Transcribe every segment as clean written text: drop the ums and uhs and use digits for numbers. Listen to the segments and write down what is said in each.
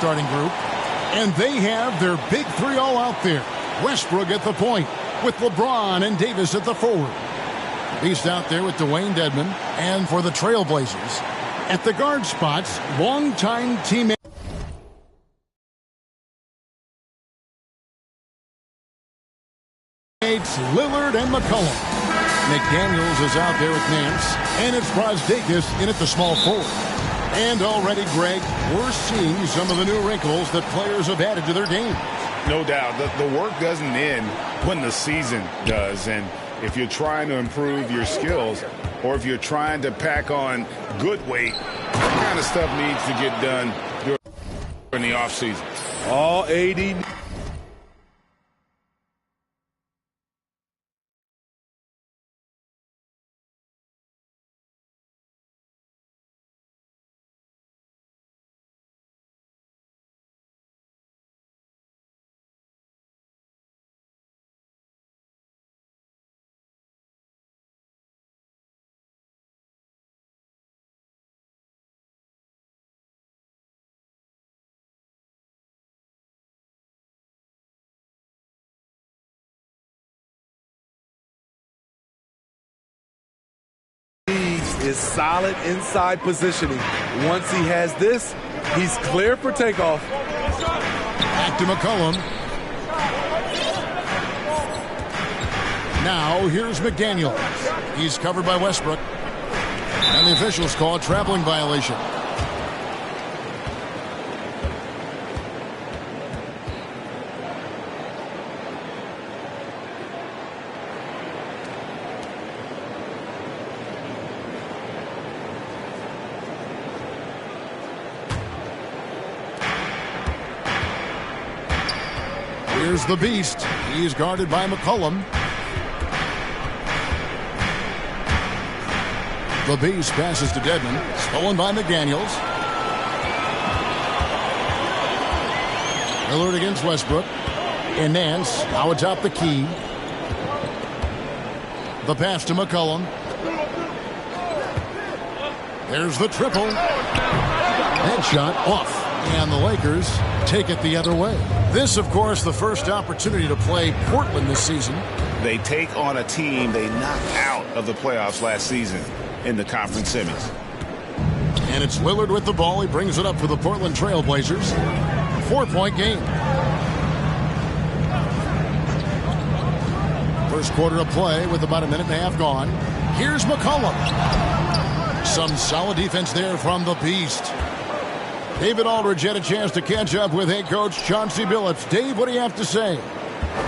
starting group. And they have their big three all out there. Westbrook at the point with LeBron and Davis at the forward. Beast out there with Dwayne Dedmon. And for the Trailblazers, at the guard spots, longtime teammate Lillard and McCollum. McDaniels is out there with Nance, and it's Brazdeikis in at the small forward. And already, Greg, we're seeing some of the new wrinkles that players have added to their game. No doubt. The work doesn't end when the season does. And if you're trying to improve your skills, or if you're trying to pack on good weight, that kind of stuff needs to get done during the offseason. All 80. Is solid inside positioning. Once he has this, he's clear for takeoff. Back to McCollum. Now here's McDaniels. He's covered by Westbrook. And the officials call a traveling violation. Here's the Beast. He's guarded by McCollum. The Beast passes to Dedmon. Stolen by McDaniels. Lillard against Westbrook. And Nance now atop the key. The pass to McCollum. There's the triple. Headshot off. And the Lakers take it the other way. This, of course, the first opportunity to play Portland this season. They take on a team they knocked out of the playoffs last season in the conference semis. And it's Lillard with the ball. He brings it up for the Portland Trailblazers. 4-point game. First quarter of play with about a minute and a half gone. Here's McCollum. Some solid defense there from the Beast. David Aldridge had a chance to catch up with head coach Chauncey Billups. Dave, what do you have to say?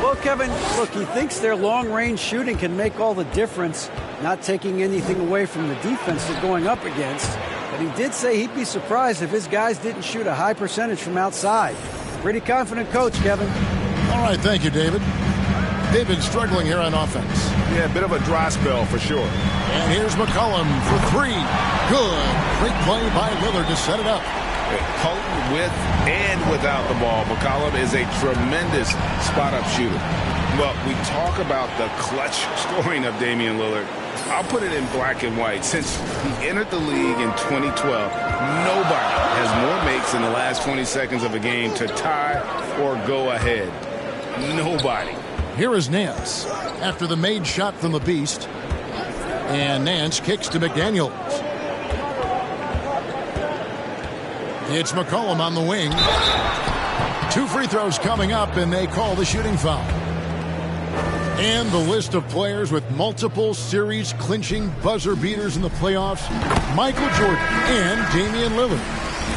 Well, Kevin, look, he thinks their long-range shooting can make all the difference, not taking anything away from the defense they're going up against. But he did say he'd be surprised if his guys didn't shoot a high percentage from outside. Pretty confident coach, Kevin. All right, thank you, David. They've been struggling here on offense. Yeah, a bit of a dry spell for sure. And here's McCollum for three. Good. Great play by Lillard to set it up. Potent with and without the ball, McCollum is a tremendous spot-up shooter. Well, we talk about the clutch scoring of Damian Lillard. I'll put it in black and white. Since he entered the league in 2012, nobody has more makes in the last 20 seconds of a game to tie or go ahead. Nobody. Here is Nance after the made shot from the Beast. And Nance kicks to McDaniels. It's McCollum on the wing. 2 free throws coming up, and they call the shooting foul. And the list of players with multiple series-clinching buzzer beaters in the playoffs, Michael Jordan and Damian Lillard.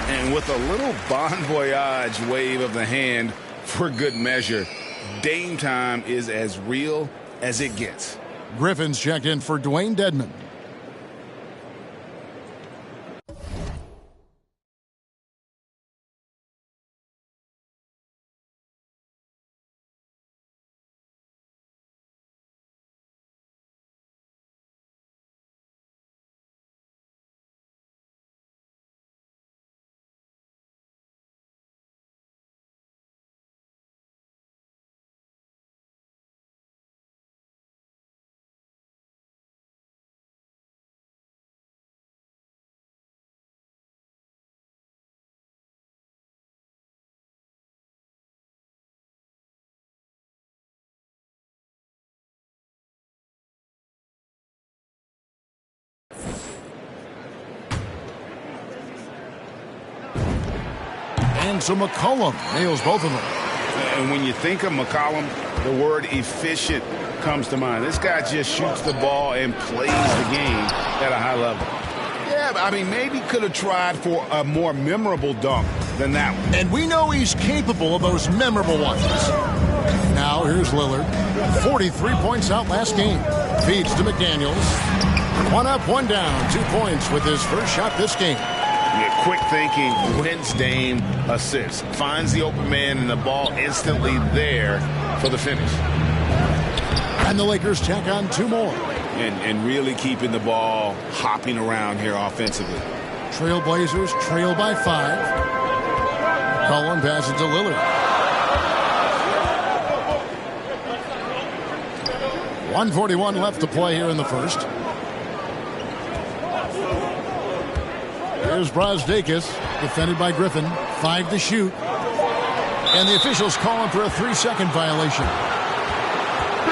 And with a little bon voyage wave of the hand for good measure, Dame time is as real as it gets. Griffin's checked in for Dwayne Dedmon. And so McCollum nails both of them. And when you think of McCollum, the word efficient comes to mind. This guy just shoots the ball and plays the game at a high level. Yeah, I mean, maybe could have tried for a more memorable dunk than that one. And we know he's capable of those memorable ones. Now here's Lillard. 43 points out last game. Feeds to McDaniels. 1 up, 1 down. 2 points with his first shot this game. Yeah, quick thinking wins Dame assists. Finds the open man and the ball instantly there for the finish. And the Lakers tack on 2 more. And really keeping the ball hopping around here offensively. Trailblazers trail by 5. McCollum passes to Lillard. 1:41 left to play here in the first. Here's Brazdeikis, defended by Griffin. 5 to shoot. And the officials call him for a 3-second violation.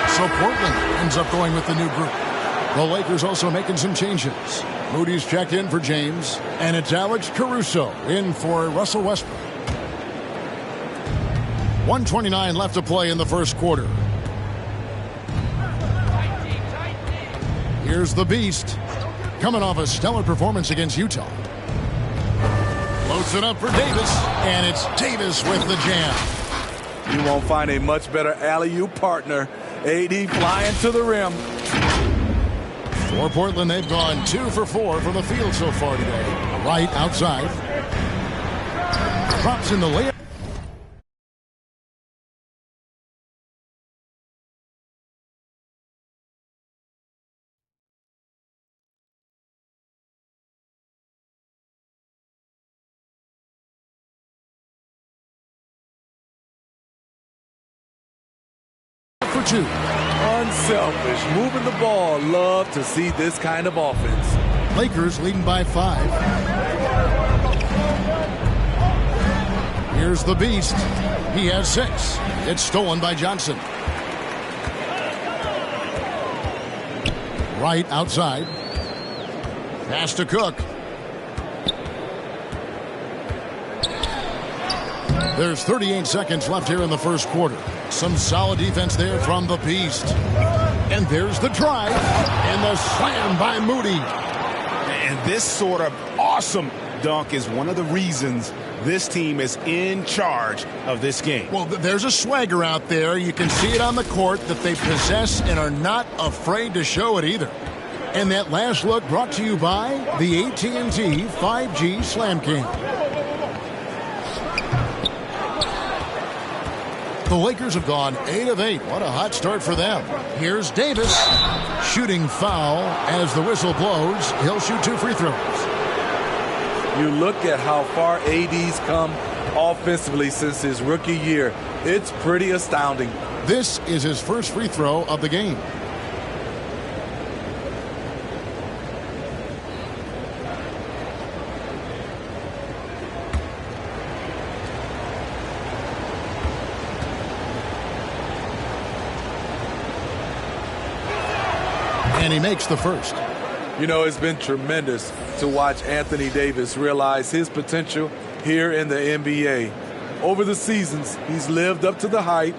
So Portland ends up going with the new group. The Lakers also making some changes. Moody's checked in for James, and it's Alex Caruso in for Russell Westbrook. 1:29 left to play in the first quarter. Here's the Beast, coming off a stellar performance against Utah. Loads it up for Davis, and it's Davis with the jam. You won't find a much better alley-oop partner. AD flying to the rim. For Portland, they've gone 2 for 4 from the field so far today. Right outside. Drops in the layup. For 2. Unselfish, moving the ball. Love to see this kind of offense. Lakers leading by 5. Here's the Beast. He has 6. It's stolen by Johnson. Right outside. Pass to Cook. There's 38 seconds left here in the first quarter. Some solid defense there from the Beast. And there's the drive and the slam by Moody. And this sort of awesome dunk is one of the reasons this team is in charge of this game. Well, there's a swagger out there. You can see it on the court that they possess and are not afraid to show it either. And that last look brought to you by the AT&T 5G Slam King. The Lakers have gone 8 of 8. What a hot start for them. Here's Davis. Shooting foul as the whistle blows. He'll shoot 2 free throws. You look at how far AD's come offensively since his rookie year. It's pretty astounding. This is his first free throw of the game. And he makes the first. You know, it's been tremendous to watch Anthony Davis realize his potential here in the NBA. Over the seasons, he's lived up to the hype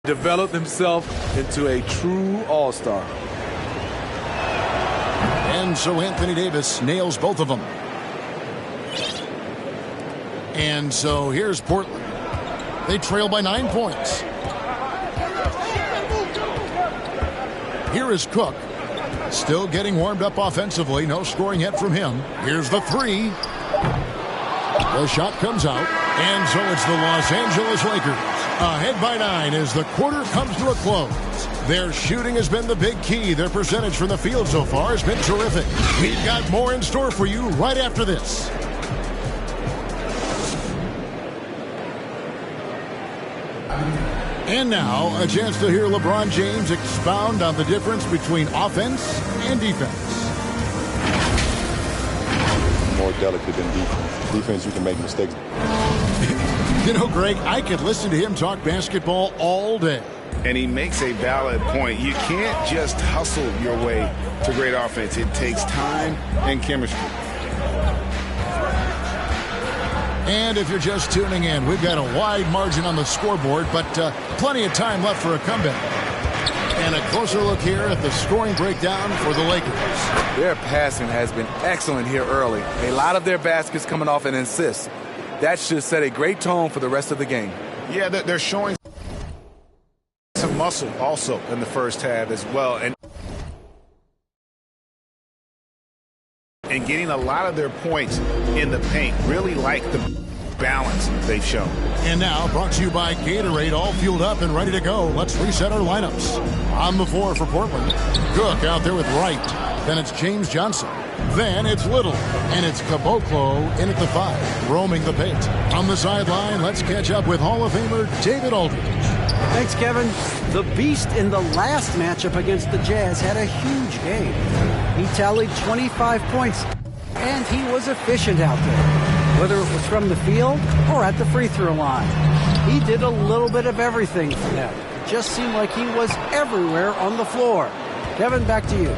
Developed himself into a true all-star. And so Anthony Davis nails both of them. And so here's Portland. They trail by 9 points. Here is Cook. Still getting warmed up offensively. No scoring yet from him. Here's the three. The shot comes out. And so it's the Los Angeles Lakers ahead by 9 as the quarter comes to a close. Their shooting has been the big key. Their percentage from the field so far has been terrific. We've got more in store for you right after this. And now, a chance to hear LeBron James expound on the difference between offense and defense. More delicate than defense. Defense, you can make mistakes. You know, Greg, I could listen to him talk basketball all day. And he makes a valid point. You can't just hustle your way to great offense. It takes time and chemistry. And if you're just tuning in, we've got a wide margin on the scoreboard, but plenty of time left for a comeback. And a closer look here at the scoring breakdown for the Lakers. Their passing has been excellent here early. A lot of their baskets coming off an assist. That should set a great tone for the rest of the game. Yeah, they're showing some muscle also in the first half as well. And getting a lot of their points in the paint. Really like the balance they've shown. And now, brought to you by Gatorade, all fueled up and ready to go. Let's reset our lineups. On the floor for Portland, Cook out there with Wright. Then it's James Johnson. Then it's Little. And it's Caboclo in at the 5, roaming the paint. On the sideline, let's catch up with Hall of Famer David Aldridge. Thanks, Kevin. The Beast in the last matchup against the Jazz had a huge game. He tallied 25 points, and he was efficient out there, whether it was from the field or at the free throw line. He did a little bit of everything for them. It just seemed like he was everywhere on the floor. Kevin, back to you.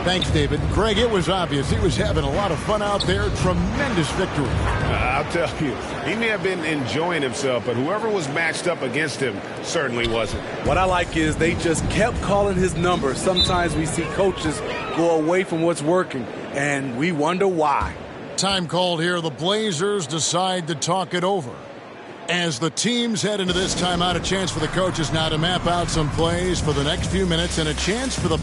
Thanks, David. Greg, it was obvious he was having a lot of fun out there. Tremendous victory. I'll tell you, he may have been enjoying himself, but whoever was matched up against him certainly wasn't. What I like is they just kept calling his number. Sometimes we see coaches go away from what's working, and we wonder why. Time called here. The Blazers decide to talk it over. As the teams head into this timeout, a chance for the coaches now to map out some plays for the next few minutes and a chance for the...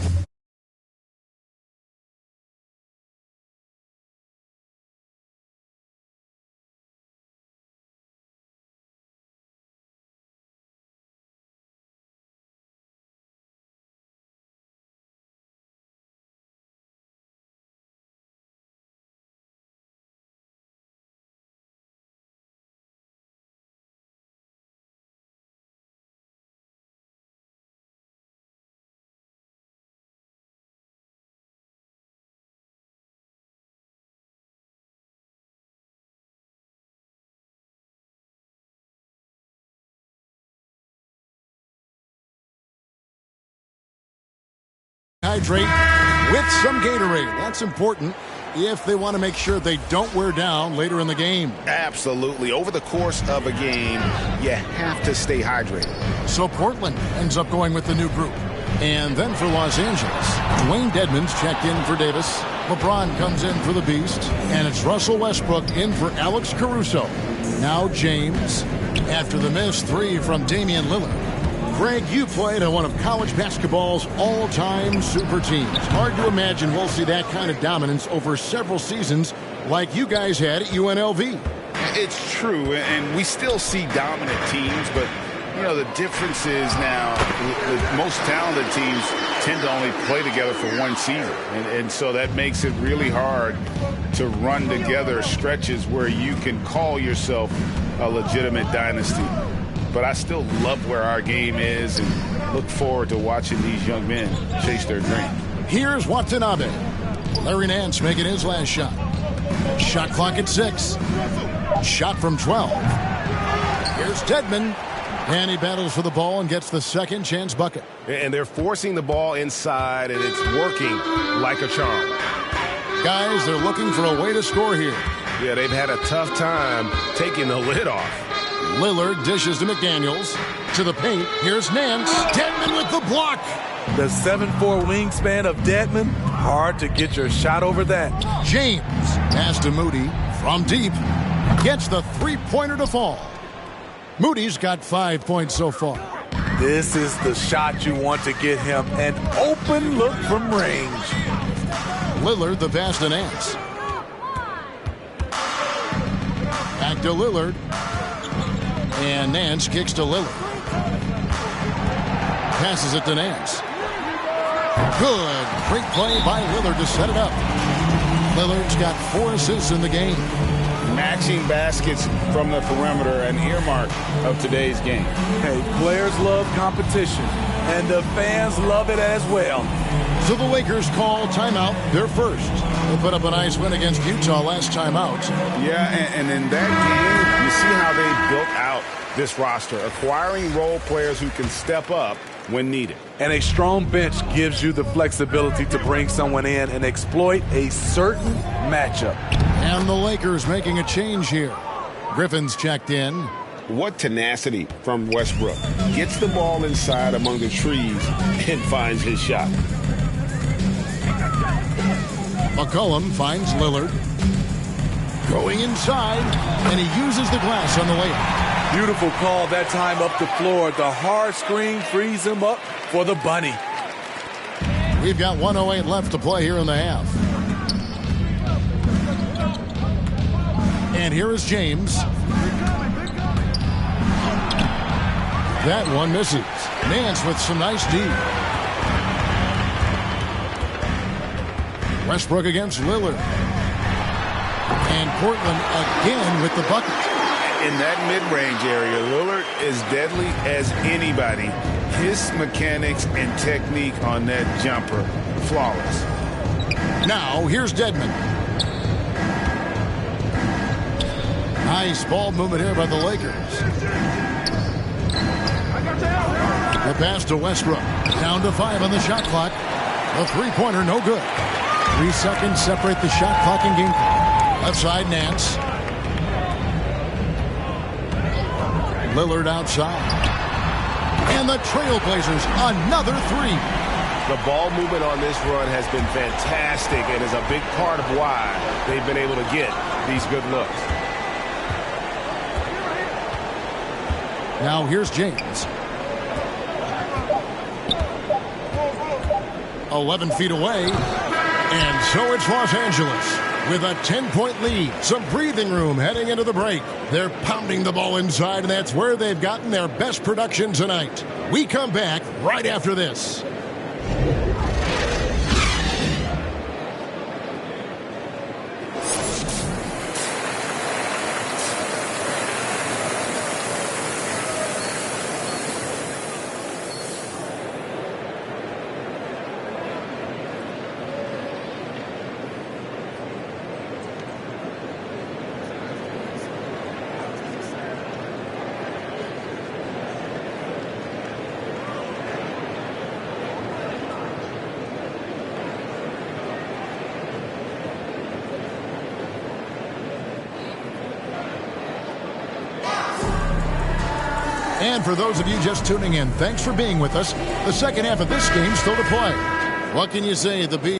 Hydrate with some Gatorade. That's important if they want to make sure they don't wear down later in the game. Absolutely. Over the course of a game, you have to stay hydrated. So Portland ends up going with the new group. And then for Los Angeles, Dwayne Dedmon's checked in for Davis. LeBron comes in for the Beast. And it's Russell Westbrook in for Alex Caruso. Now James, after the missed 3 from Damian Lillard. Greg, you played on one of college basketball's all-time super teams. Hard to imagine we'll see that kind of dominance over several seasons like you guys had at UNLV. It's true, and we still see dominant teams, but, you know, the difference is now the most talented teams tend to only play together for one season, and so that makes it really hard to run together stretches where you can call yourself a legitimate dynasty. But I still love where our game is and look forward to watching these young men chase their dream. Here's Watanabe. Larry Nance making his last shot. Shot clock at 6. Shot from 12. Here's Dedmon. And he battles for the ball and gets the second chance bucket. And they're forcing the ball inside, and it's working like a charm. Guys, they're looking for a way to score here. Yeah, they've had a tough time taking the lid off. Lillard dishes to McDaniels. To the paint. Here's Nance. Dedmon with the block. The 7'4" wingspan of Dedmon, hard to get your shot over that. James pass to Moody from deep. Gets the three-pointer to fall. Moody's got 5 points so far. This is the shot you want to get him. An open look from range. Lillard the pass to Nance. Back to Lillard. And Nance kicks to Lillard. Passes it to Nance. Good. Great play by Lillard to set it up. Lillard's got 4 assists in the game. Matching baskets from the perimeter, an earmark of today's game. Hey, players love competition, and the fans love it as well. So the Lakers call timeout, their first. They put up a nice win against Utah last time out. Yeah, and in that game, you see how they built out this roster, acquiring role players who can step up when needed. And a strong bench gives you the flexibility to bring someone in and exploit a certain matchup. And the Lakers making a change here. Griffin's checked in. What tenacity from Westbrook. Gets the ball inside among the trees and finds his shot. McCollum finds Lillard. Going inside, and he uses the glass on the layup. Beautiful call that time up the floor. The hard screen frees him up for the bunny. We've got 1:08 left to play here in the half. And here is James. That one misses. Nance with some nice D. Westbrook against Lillard. And Portland again with the bucket. In that mid-range area, Lillard is deadly as anybody. His mechanics and technique on that jumper, flawless. Now, here's Dedmon. Nice ball movement here by the Lakers. The pass to Westbrook. Down to 5 on the shot clock. The three-pointer, no good. 3 seconds separate the shot clock and game clock. Left side, Nance. Lillard outside. And the Trailblazers, another 3. The ball movement on this run has been fantastic and is a big part of why they've been able to get these good looks. Now here's James. 11 feet away. And so it's Los Angeles with a 10-point lead. Some breathing room heading into the break. They're pounding the ball inside, and that's where they've gotten their best production tonight. We come back right after this. And for those of you just tuning in, thanks for being with us. The second half of this game still to play. What can you say? The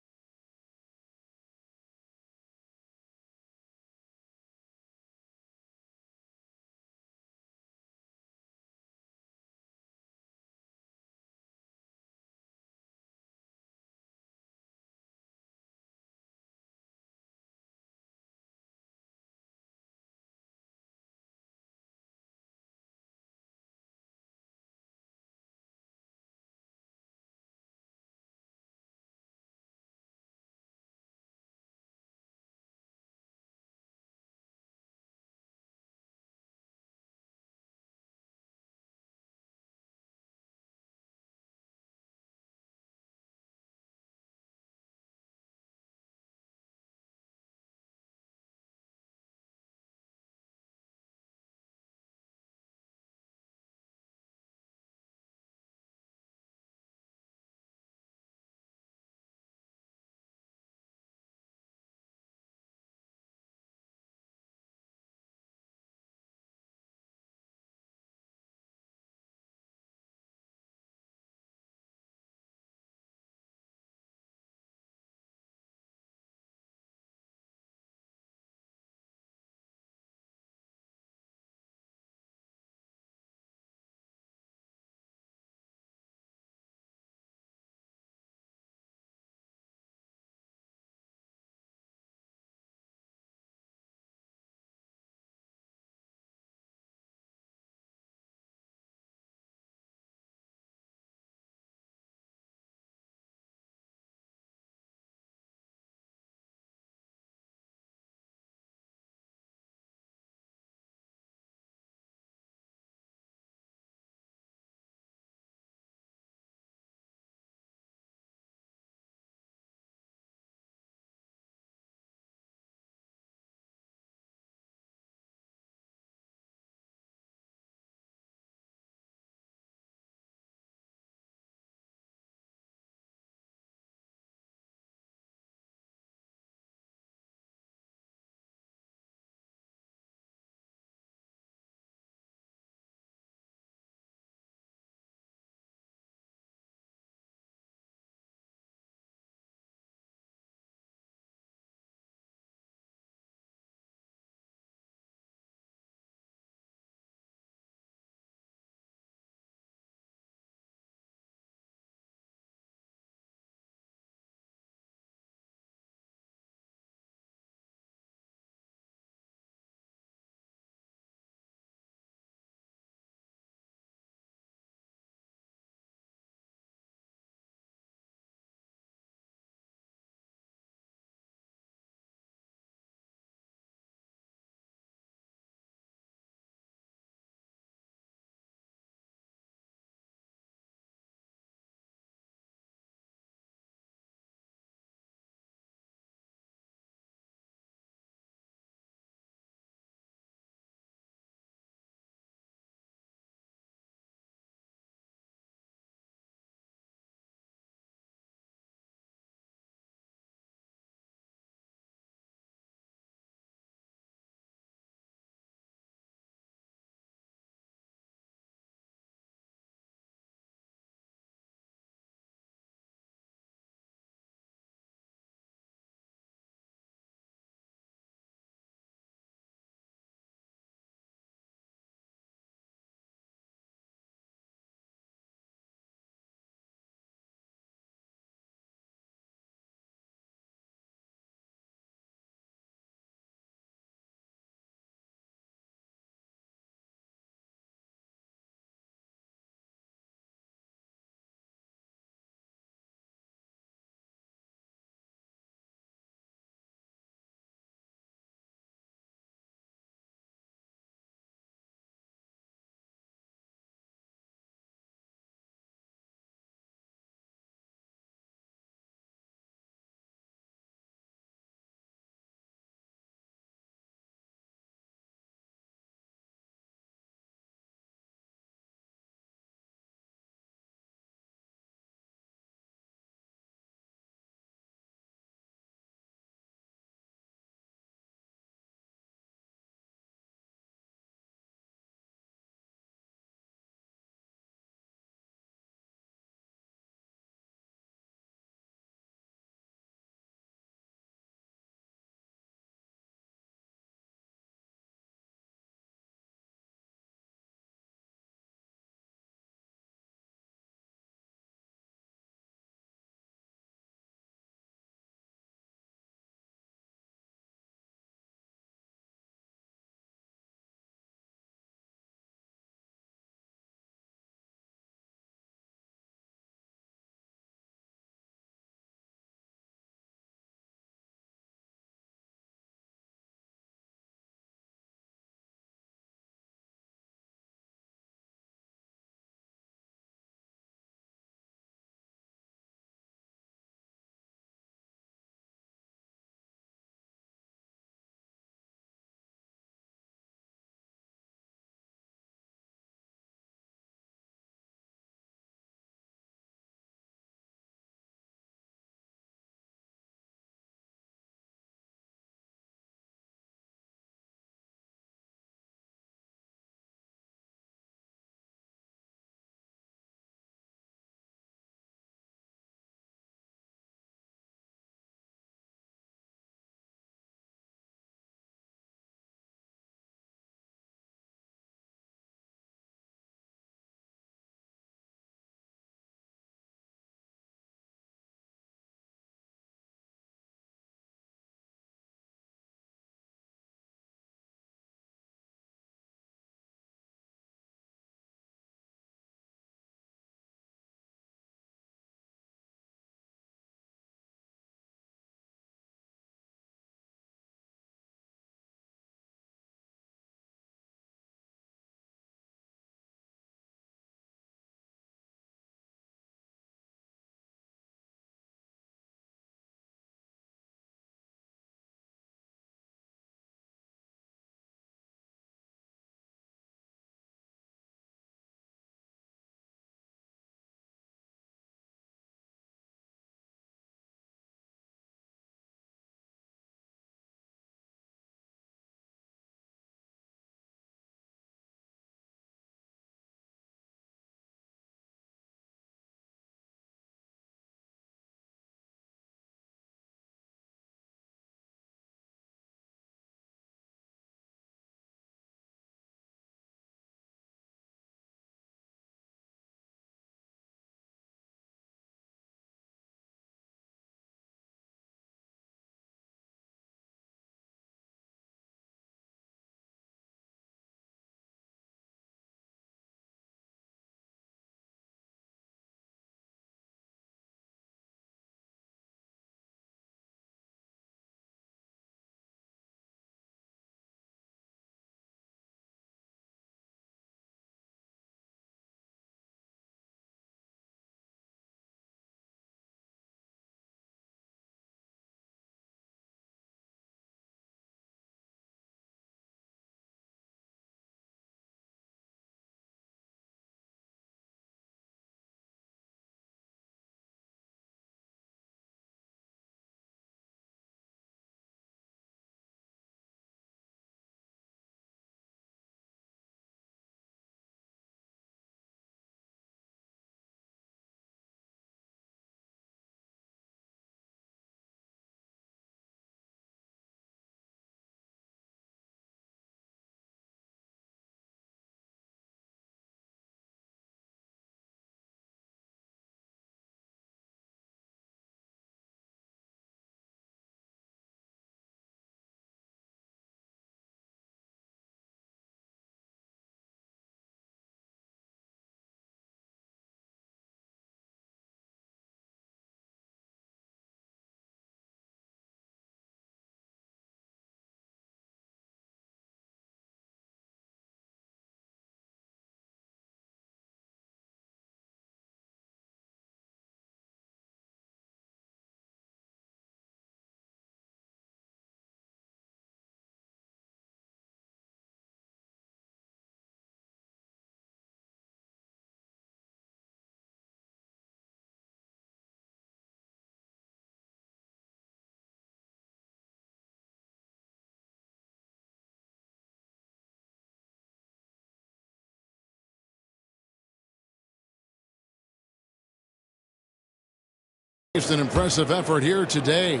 It's an impressive effort here today.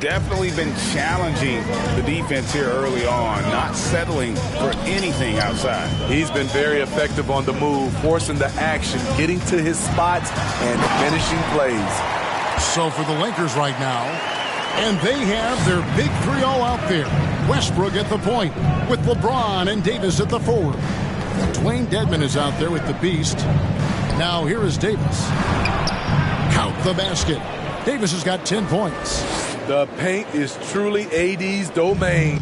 Definitely been challenging the defense here early on, not settling for anything outside. He's been very effective on the move, forcing the action, getting to his spots, and finishing plays. So for the Lakers right now, and they have their big three all out there. Westbrook at the point with LeBron and Davis at the forward. Dwayne Dedmon is out there with the beast. Now here is Davis. Count the basket. Davis has got 10 points. The paint is truly AD's domain.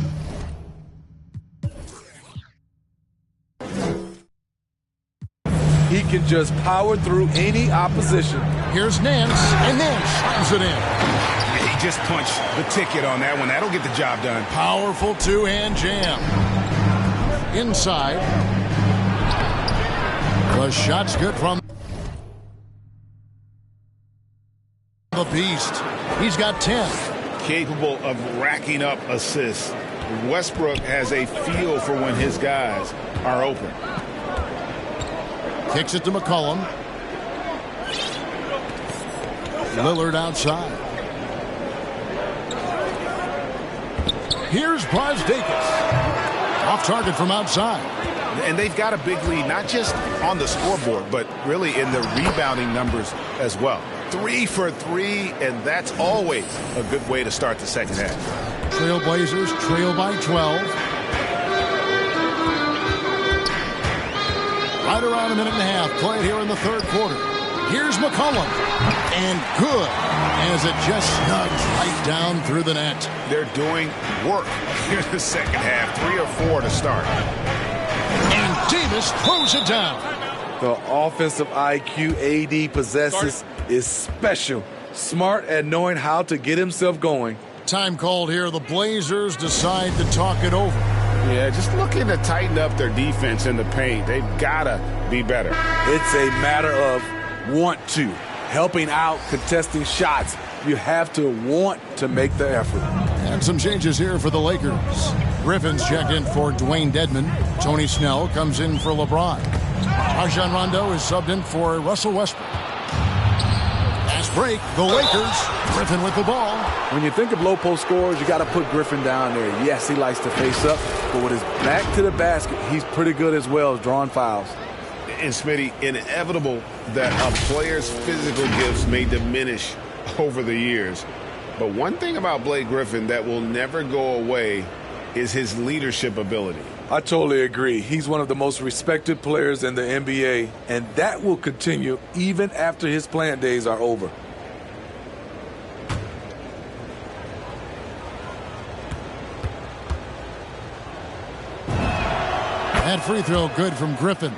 He can just power through any opposition. Here's Nance, and Nance slams it in. He just punched the ticket on that one. That'll get the job done. Powerful two-hand jam. Inside. The shot's good from the beast. He's got 10. Capable of racking up assists. Westbrook has a feel for when his guys are open. Kicks it to McCollum. Lillard outside. Here's Brazdeikis. Off target from outside. And they've got a big lead, not just on the scoreboard, but really in the rebounding numbers as well. 3 for 3, and that's always a good way to start the second half. Trailblazers trail by 12. Right around a minute and a half played here in the third quarter. Here's McCollum. And good, as it just snugs right down through the net. They're doing work here in the second half. 3 or 4 to start. And Davis throws it down. The offensive IQ AD possesses is special. Smart at knowing how to get himself going. Time called here. The Blazers decide to talk it over. Yeah, just looking to tighten up their defense in the paint. They've got to be better. It's a matter of want to. Helping out, contesting shots. You have to want to make the effort. And some changes here for the Lakers. Griffin's checked in for Dwayne Dedmon. Tony Snell comes in for LeBron. Rajon Rondo is subbed in for Russell Westbrook. Fast break, the Lakers. Griffin with the ball. When you think of low post scorers, you got to put Griffin down there. Yes, he likes to face up, but with his back to the basket, he's pretty good as well as drawing fouls. And Smitty, inevitable that a player's physical gifts may diminish over the years. But one thing about Blake Griffin that will never go away is his leadership ability. I totally agree. He's one of the most respected players in the NBA, and that will continue even after his playing days are over. That free throw good from Griffin.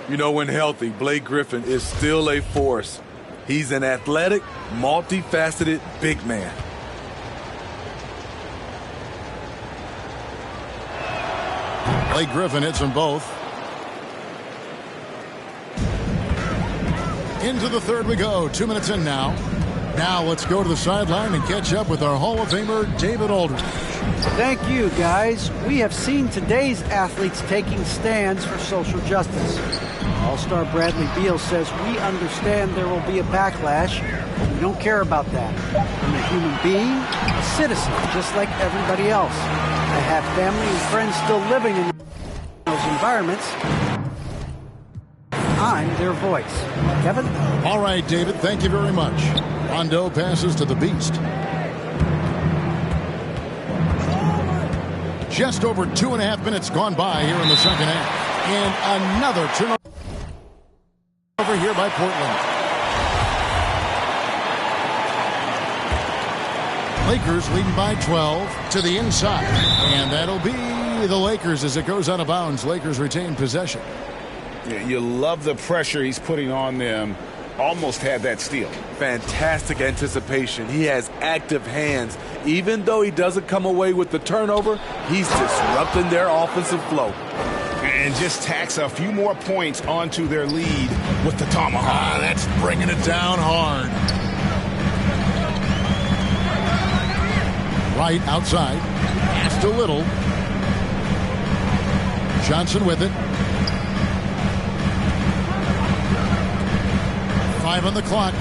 You know, when healthy, Blake Griffin is still a force. He's an athletic, multifaceted big man. Blake Griffin hits them both. Into the third we go. 2 minutes in now. Now let's go to the sideline and catch up with our Hall of Famer, David Aldridge. Thank you, guys. We have seen today's athletes taking stands for social justice. All-star Bradley Beal says, we understand there will be a backlash, but we don't care about that. I'm a human being, a citizen, just like everybody else. I have family and friends still living in those environments. I'm their voice. Kevin? All right, David, thank you very much. Rondo passes to the Beast. Just over 2.5 minutes gone by here in the second half. And another turnover over here by Portland. Lakers leading by 12 to the inside. And that'll be the Lakers as it goes out of bounds. Lakers retain possession. Yeah, you love the pressure he's putting on them. Almost had that steal. Fantastic anticipation. He has active hands. Even though he doesn't come away with the turnover, he's disrupting their offensive flow. And just tacks a few more points onto their lead with the tomahawk. That's bringing it down hard. Right outside. Just a little. Johnson with it. 5 on the clock.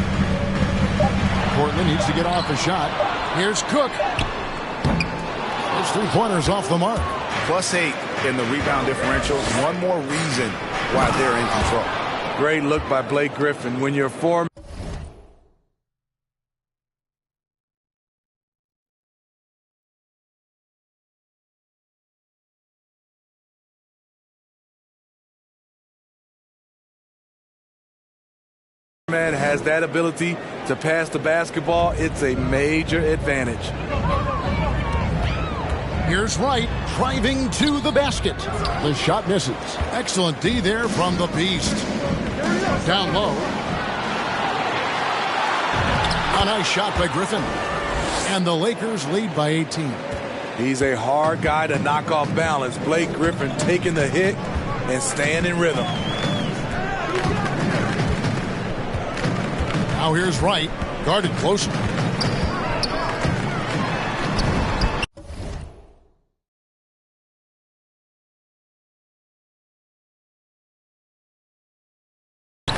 Portland needs to get off a shot. Here's Cook. His three-pointers off the mark. +8 in the rebound differential. One more reason why they're in control. Great look by Blake Griffin. When you're four man has that ability to pass the basketball, it's a major advantage. Here's Wright driving to the basket. The shot misses. Excellent D there from the Beast. Down low. A nice shot by Griffin. And the Lakers lead by 18. He's a hard guy to knock off balance. Blake Griffin taking the hit and staying in rhythm. Now here's Wright, guarded closely.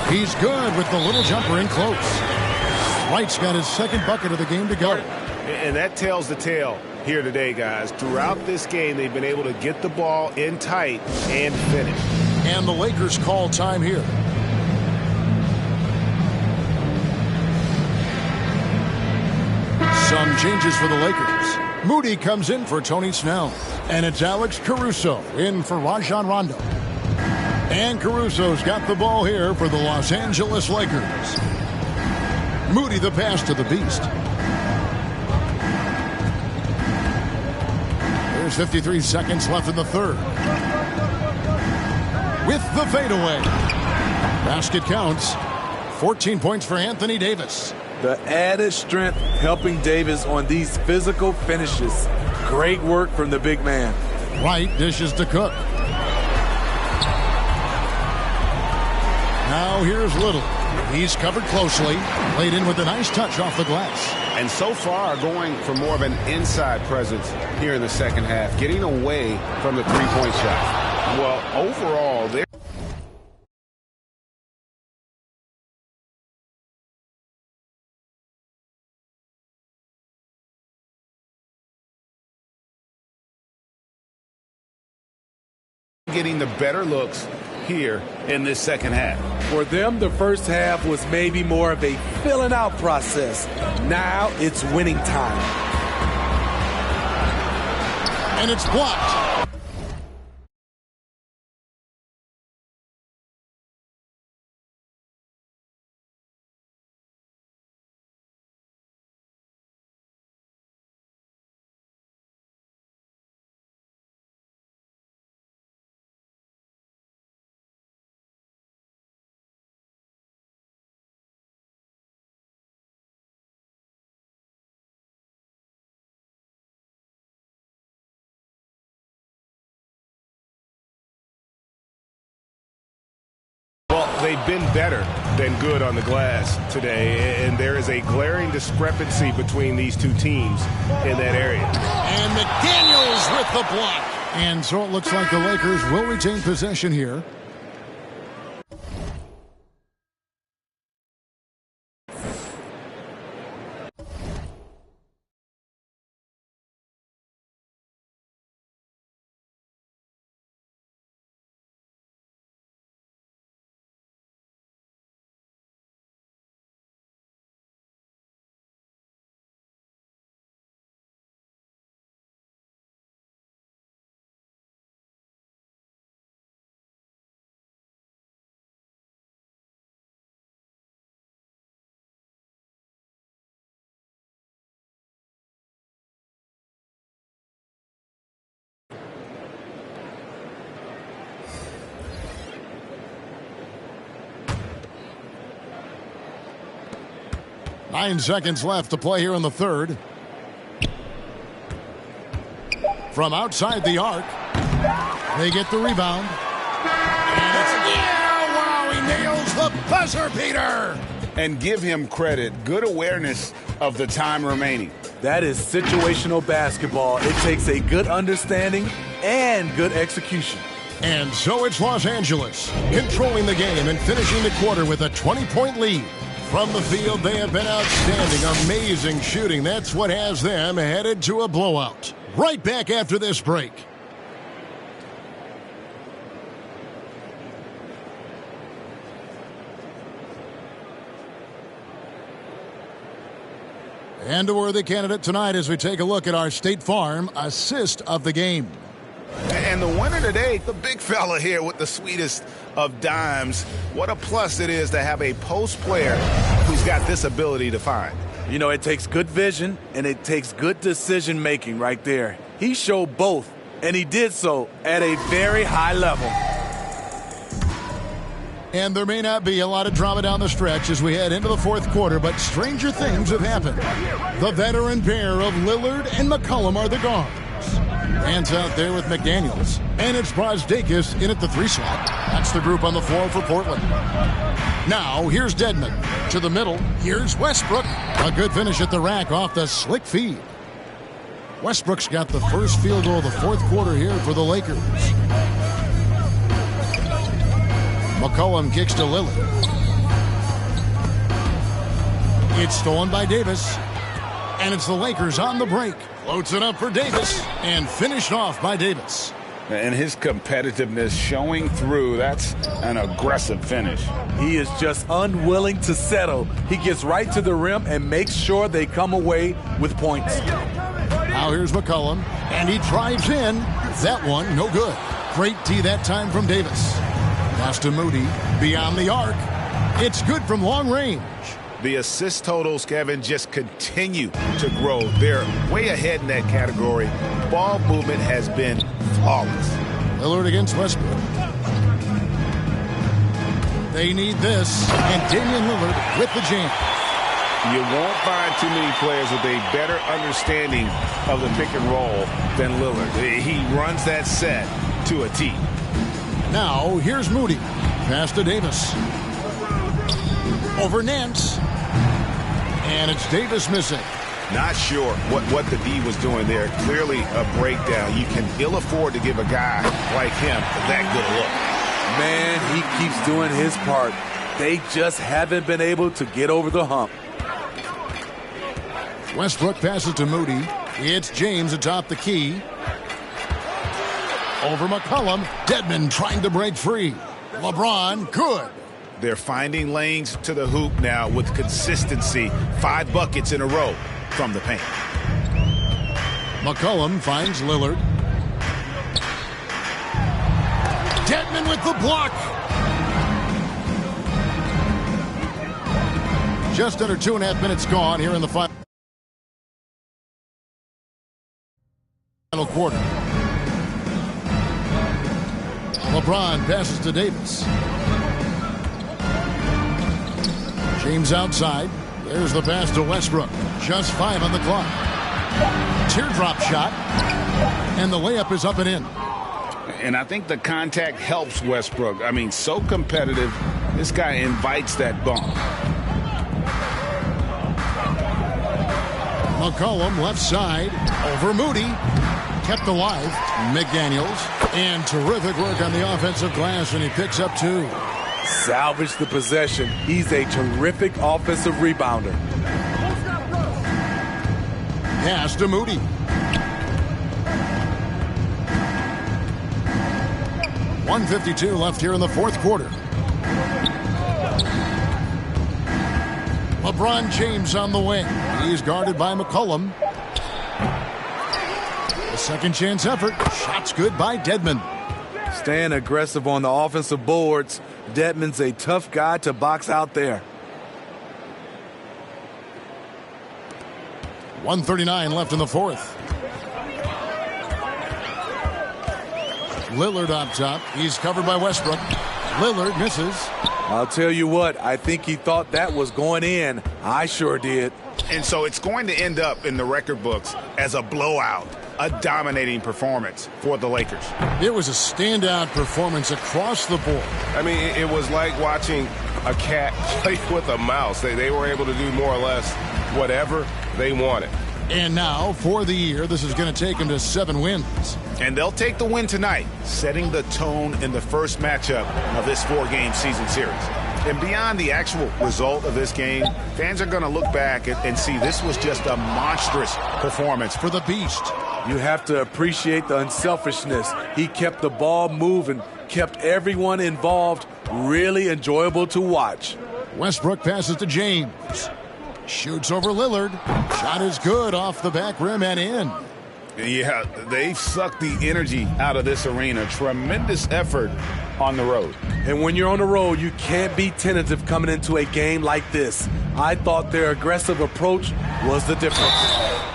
He's good with the little jumper in close. Wright's got his second bucket of the game to go. And that tells the tale here today, guys. Throughout this game, they've been able to get the ball in tight and finish. And the Lakers call time here. Some changes for the Lakers. Moody comes in for Tony Snell. And it's Alex Caruso in for Rajon Rondo. And Caruso's got the ball here for the Los Angeles Lakers. Moody the pass to the Beast. There's 53 seconds left in the third. With the fadeaway. Basket counts. 14 points for Anthony Davis. The added strength helping Davis on these physical finishes. Great work from the big man. Wright dishes to Cook. Now here's Little. He's covered closely. Laid in with a nice touch off the glass. And so far going for more of an inside presence here in the second half. Getting away from the three-point shot. Well, overall, they're getting the better looks here in this second half. For them, the first half was maybe more of a filling out process. Now it's winning time. And it's blocked. They've been better than good on the glass today, and there is a glaring discrepancy between these two teams in that area. And McDaniels with the block. And so it looks like the Lakers will retain possession here. Nine seconds left to play here in the third. From outside the arc, they get the rebound. And it's, wow, he nails the buzzer beater. And give him credit. Good awareness of the time remaining. That is situational basketball. It takes a good understanding and good execution. And so it's Los Angeles controlling the game and finishing the quarter with a 20-point lead. From the field, they have been outstanding. Amazing shooting. That's what has them headed to a blowout. Right back after this break. And a worthy candidate tonight as we take a look at our State Farm assist of the game. And the winner today, the big fella here with the sweetest of dimes. What a plus it is to have a post player who's got this ability to find. You know, it takes good vision and it takes good decision making right there. He showed both, and he did so at a very high level. And there may not be a lot of drama down the stretch as we head into the fourth quarter, but stranger things have happened. The veteran pair of Lillard and McCollum are the guards. Hands out there with McDaniels. And it's Brosdakis in at the 3 slot. That's the group on the floor for Portland. Now, here's Dedmon. To the middle, here's Westbrook. A good finish at the rack off the slick feed. Westbrook's got the first field goal of the fourth quarter here for the Lakers. McCollum kicks to Lillard. It's stolen by Davis. And it's the Lakers on the break. Floats it up for Davis and finished off by Davis. And his competitiveness showing through. That's an aggressive finish. He is just unwilling to settle. He gets right to the rim and makes sure they come away with points. Now here's McCollum, and he drives in. That one, no good. Great D that time from Davis. Pass to Moody, beyond the arc. It's good from long range. The assist totals, Kevin, just continue to grow. They're way ahead in that category. Ball movement has been flawless. Lillard against Westbrook. They need this, and Damian Lillard with the jam. You won't find too many players with a better understanding of the pick and roll than Lillard. He runs that set to a T. Now, here's Moody. Pass to Davis. Over Nance. And it's Davis missing. Not sure what the D was doing there. Clearly a breakdown. You can ill afford to give a guy like him that good a look. Man, he keeps doing his part. They just haven't been able to get over the hump. Westbrook passes to Moody. It's James atop the key. Over McCollum. Dedmon trying to break free. LeBron, good. They're finding lanes to the hoop now with consistency. 5 buckets in a row from the paint. McCollum finds Lillard. Dedmon with the block. Just under 2.5 minutes gone here in the final quarter. LeBron passes to Davis. James outside. There's the pass to Westbrook. Just 5 on the clock. Teardrop shot. And the layup is up and in. And I think the contact helps Westbrook. I mean, so competitive. This guy invites that bump. McCollum left side. Over Moody. Kept alive. McDaniels. And terrific work on the offensive glass, and he picks up 2. Salvage the possession. He's a terrific offensive rebounder. Pass to Moody. .152 left here in the fourth quarter. LeBron James on the wing. He's guarded by McCollum. A second chance effort. Shots good by Dedmon. Staying aggressive on the offensive boards. Dedmon's a tough guy to box out there. 1:39 left in the fourth. Lillard up top. He's covered by Westbrook. Lillard misses. I'll tell you what, I think he thought that was going in. I sure did. And so it's going to end up in the record books as a blowout, a dominating performance for the Lakers. It was a standout performance across the board. I mean, it was like watching a cat play with a mouse. They were able to do more or less whatever they wanted. And now, for the year, this is going to take them to 7 wins. And they'll take the win tonight, setting the tone in the first matchup of this 4-game season series. And beyond the actual result of this game, fans are going to look back and see this was just a monstrous performance For the Beast. You have to appreciate the unselfishness. He kept the ball moving, kept everyone involved really enjoyable to watch. Westbrook passes to James. Shoots over Lillard. Shot is good off the back rim and in. Yeah, they've sucked the energy out of this arena. Tremendous effort on the road. And when you're on the road, you can't be tentative coming into a game like this. I thought their aggressive approach was the difference.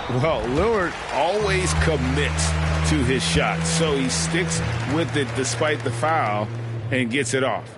Well, Lillard always commits to his shot, so he sticks with it despite the foul and gets it off.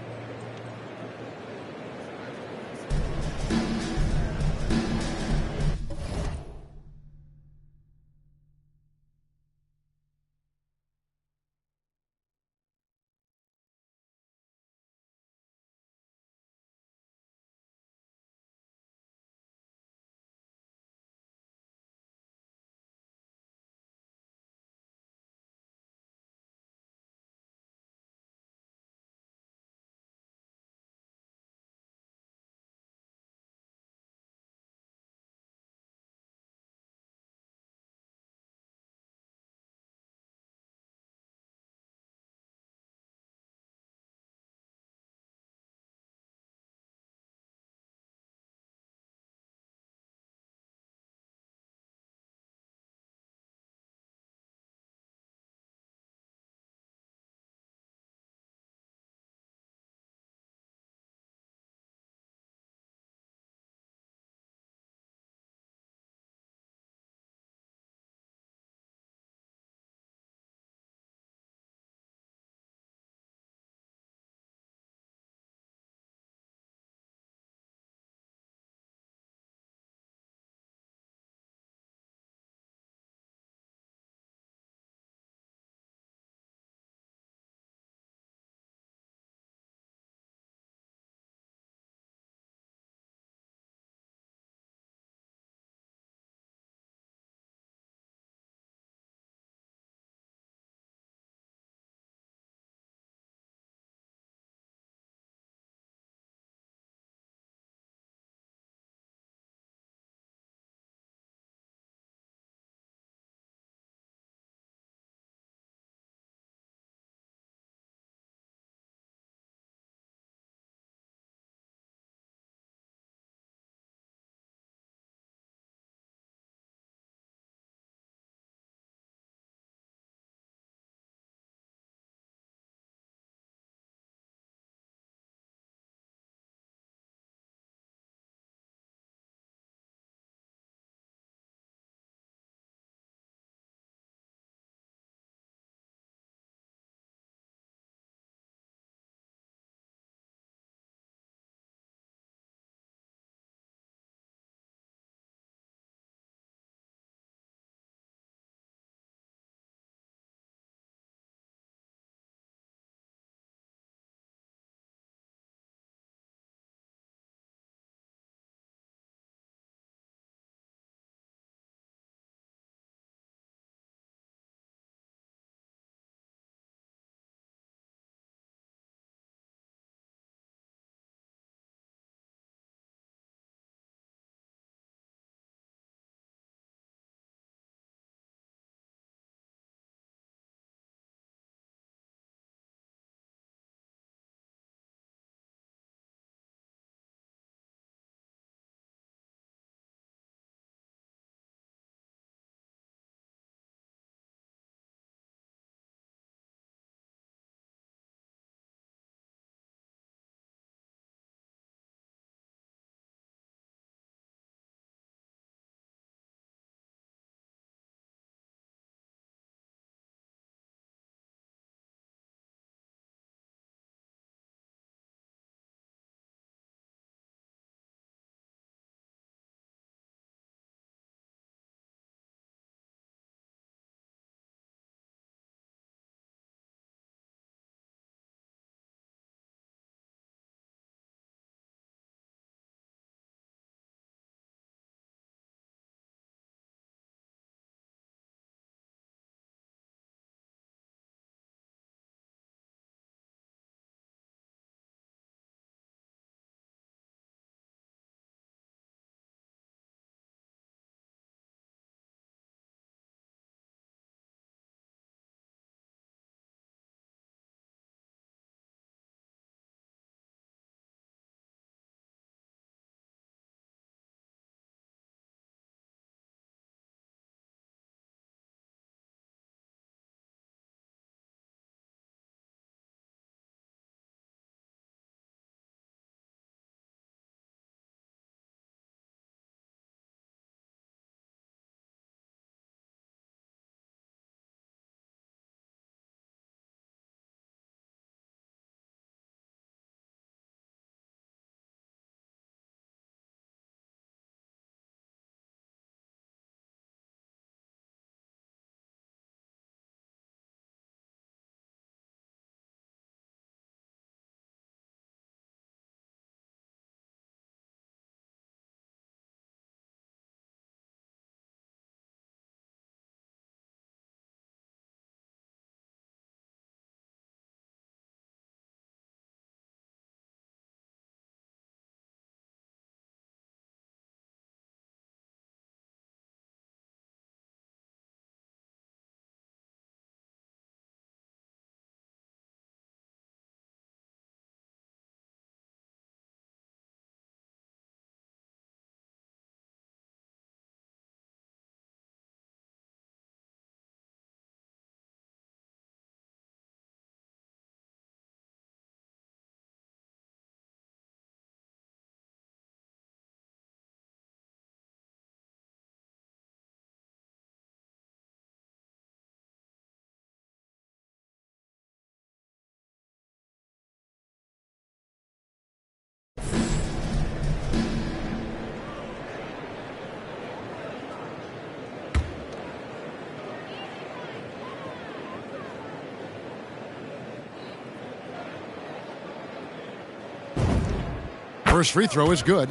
First free throw is good.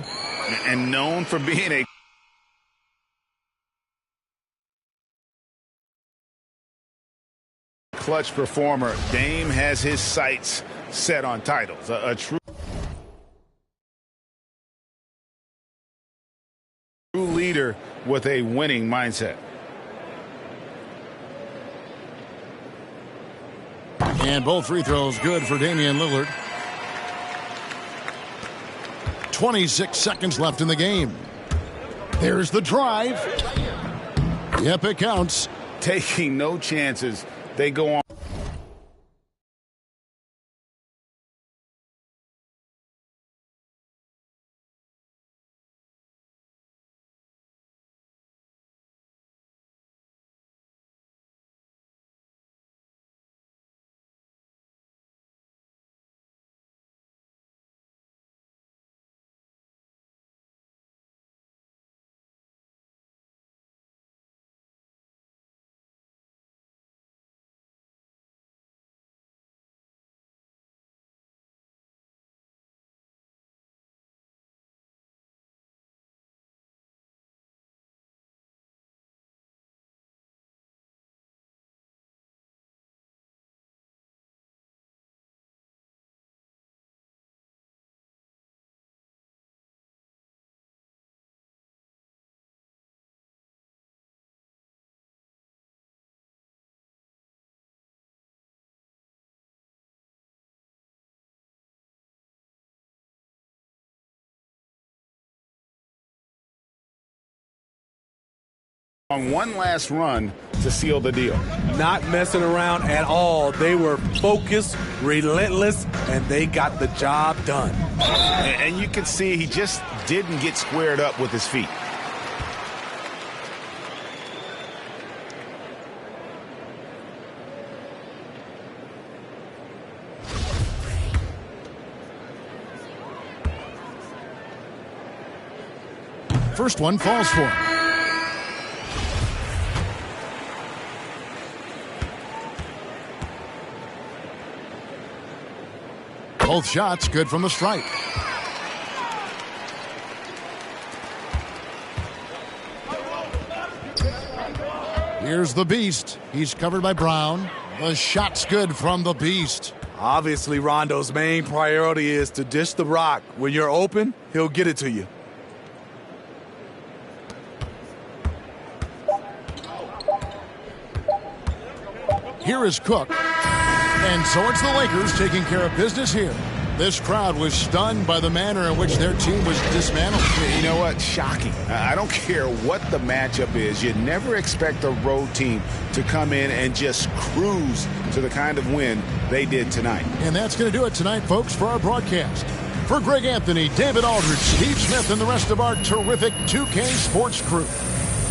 And known for being a clutch performer, Dame has his sights set on titles. A true leader with a winning mindset. And both free throws good for Damian Lillard. 26 seconds left in the game. There's the drive. Yep, it counts. Taking no chances. They go on. On one last run to seal the deal. Not messing around at all. They were focused, relentless, and they got the job done. And you can see he just didn't get squared up with his feet. First one falls for him. Both shots good from the stripe. Here's the Beast. He's covered by Brown. The shot's good from the Beast. Obviously, Rondo's main priority is to dish the rock. When you're open, he'll get it to you. Here is Cook. And so it's the Lakers taking care of business here. This crowd was stunned by the manner in which their team was dismantled. You know what? Shocking. I don't care what the matchup is. You never expect a road team to come in and just cruise to the kind of win they did tonight. And that's going to do it tonight, folks, for our broadcast. For Greg Anthony, David Aldridge, Steve Smith, and the rest of our terrific 2K Sports crew,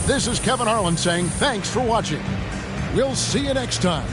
this is Kevin Harlan saying thanks for watching. We'll see you next time.